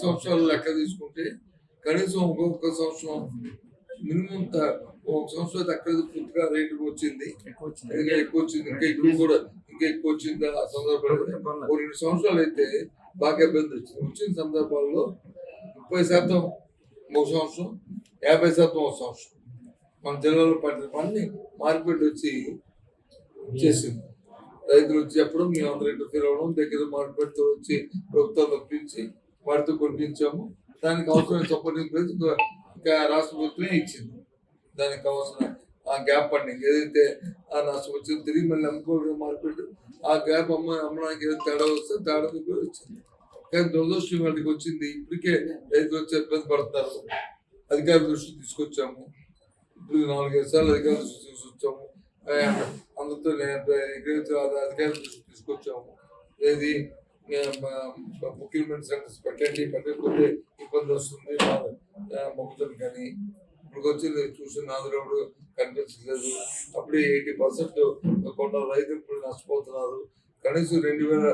సంవత్సరాలు లెక్క తీసుకుంటే కనీసం ఒక్కొక్క సంవత్సరం మినిమం ఒక సంవత్సరం తక్కువ పూర్తిగా రేటు వచ్చింది, ఇంకా ఎక్కువ వచ్చింది, ఇంకా ఇప్పుడు కూడా ఇంకా ఎక్కువ వచ్చింది. ఆ సందర్భంలో 2 సంవత్సరాలు అయితే బాగా ఇబ్బంది వచ్చింది. వచ్చిన సందర్భాల్లో 30% ఒక సంవత్సరం, 50% ఒక సంవత్సరం మన జిల్లాలో పడిన పని మార్కెట్ వచ్చి చేసింది. రైతులు వచ్చి చెప్పడం, మేము అందరూ ఇంటర్ఫీర్ అవ్వడం, దగ్గర మార్కెట్తో వచ్చి ప్రభుత్వాలు ఒప్పించి వాటితో కొనిపించాము. దానికి అవసరమైన సపోర్టింగ్ ప్రైస్ ఇంకా రాష్ట్ర ప్రభుత్వమే ఇచ్చింది. దానికి కావాల్సిన ఆ గ్యాప్ ఫండింగ్ ఏదైతే ఆ నష్టం వచ్చిందో తిరిగి మళ్ళీ అమ్ముకోవడం మార్కెట్, ఆ గ్యాప్ అమ్మడానికి ఏదైతే తేడా వస్తే తేడా కూడా వచ్చింది. కానీ దురదృష్టం వాటికి వచ్చింది. ఇప్పటికే రైతులు వచ్చి ఇబ్బంది పడుతున్నారు. అధికారుల దృష్టి తీసుకొచ్చాము. ఇప్పుడు 4-5 సార్లు అధికారుల దృష్టి తీసుకొచ్చాము. అందరితో అధికారుల దృష్టి తీసుకొచ్చాము. ఏది ప్రొక్యూర్మెంట్ సెంటర్స్ పెట్టకపోతే ఇబ్బంది వస్తుంది మొక్కుతుంది. కానీ ఇప్పుడు వచ్చి చూసిన నాదుడు కనిపించలేదు. అప్పుడే 80% కొంత రైతులు ఇప్పుడు నష్టపోతున్నారు. కనీసం 2,400,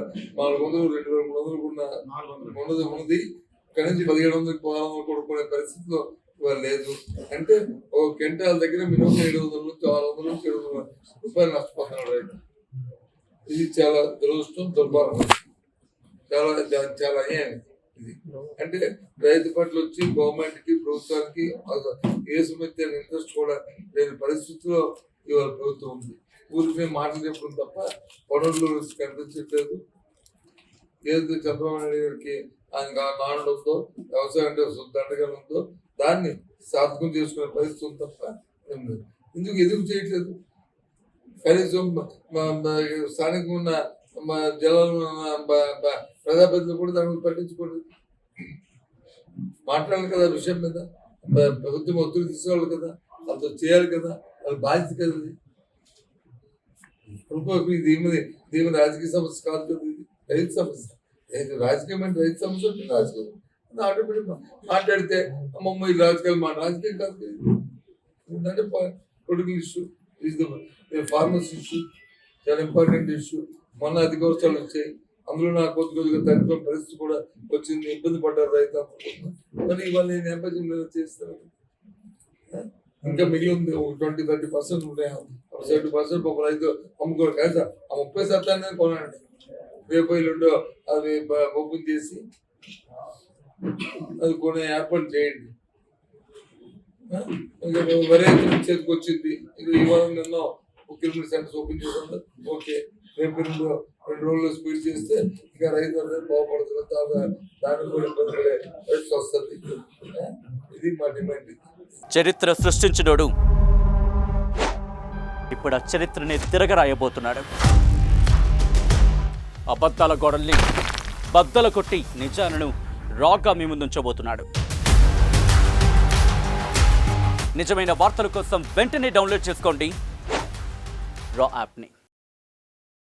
2,300 ఉన్నది కనీసం 1,700, 1,600 కొనుక్కునే పరిస్థితిలో లేదు. అంటే ఒక క్వింటాల్ దగ్గర మినిమం 700 నుంచి 600 నుంచి 700 రూపాయలు నష్టపోతున్నాడు రైతు. ఇది చాలా దురదృష్టం, దుర్భారం. చాలా అయ్యాయి. ఇది అంటే రైతు పట్ల వచ్చి గవర్నమెంట్ కి ప్రభుత్వానికి ఏ సమస్య ఇంట్రెస్ట్ కూడా లేని పరిస్థితిలో ఇవాళ ప్రభుత్వం ఉంది. ఊరికి మాటలు చెప్పడం తప్ప పనులు కనిపించట్లేదు. ఏదైతే చంద్రబాబు నాయుడు గారికి ఆయన నాడు ఉందో, వ్యవసాయం అంటే దండగా ఉందో దాన్ని సాధకం చేసుకునే పరిస్థితి ఉంది తప్ప ఎందుకు చేయట్లేదు? కనీసం స్థానికంగా ఉన్న జిల్లాలో ప్రజాప్రతినిధులు కూడా దాని పట్టించుకోండి, మాట్లాడాలి కదా విషయం మీద. ప్రభుత్వం ఒత్తిడి తీసుకోవాలి కదా, అంత చేయాలి కదా, అది బాధ్యత కదా. దీని రాజకీయ సమస్య కాదు కదా, ఇది రైతు సమస్య. రాజకీయం అంటే రైతు సమస్య ఉంటుంది. రాజకీయం ఆటోమేటిక్ మాట్లాడితే అమ్మమ్మ ఈ రాజకీయాలు రాజకీయం కాదు. ఏంటంటే పొలిటికల్ ఇష్యూ, ఫార్మర్స్ ఇష్యూ, చాలా ఇంపార్టెంట్ ఇష్యూ. మొన్న అధిక వర్షాలు వచ్చాయి, అందులో నాకు కొద్దిగా తగ్గిన పరిస్థితి కూడా వచ్చింది. ఇబ్బంది పడ్డారు రైతు. కానీ ఇవాళ నేను నేపథ్యంలో చేస్తాను. ఇంకా మిగిలి ఉంది ఒక 20-30% ఉంటాయి. 70% ఒక రైతు అమ్ముకోరు. కానీ ఆ 30% కొనండి. రేపు ఎల్లుండో అది ఓపెన్ చేసి అది కొనే ఏర్పాటు చేయండి. వెరైటీ చేతికి వచ్చింది. ఇవాళ నిన్న ప్రొక్యూర్మెంట్ సెంటర్స్ ఓపెన్ చేసాను. ఓకే, రేపు 2 రోజుల్లో స్పీడ్ చేస్తే ఇంకా రైతు అనేది బాగుపడుతుంది. దానికి కూడా ఇబ్బంది పడే పరిస్థితి వస్తుంది. ఇది మా డిమాండ్. చరిత్ర సృష్టించినోడు ఇప్పుడు ఆ చరిత్రని తిరగరాయబోతున్నాడు. అబద్ధాల గోడల్ని బద్దలు కొట్టి నిజాలను రాగా మీ ముందుంచబోతున్నాడు. నిజమైన వార్తల కోసం వెంటనే డౌన్లోడ్ చేసుకోండి రా యాప్ని.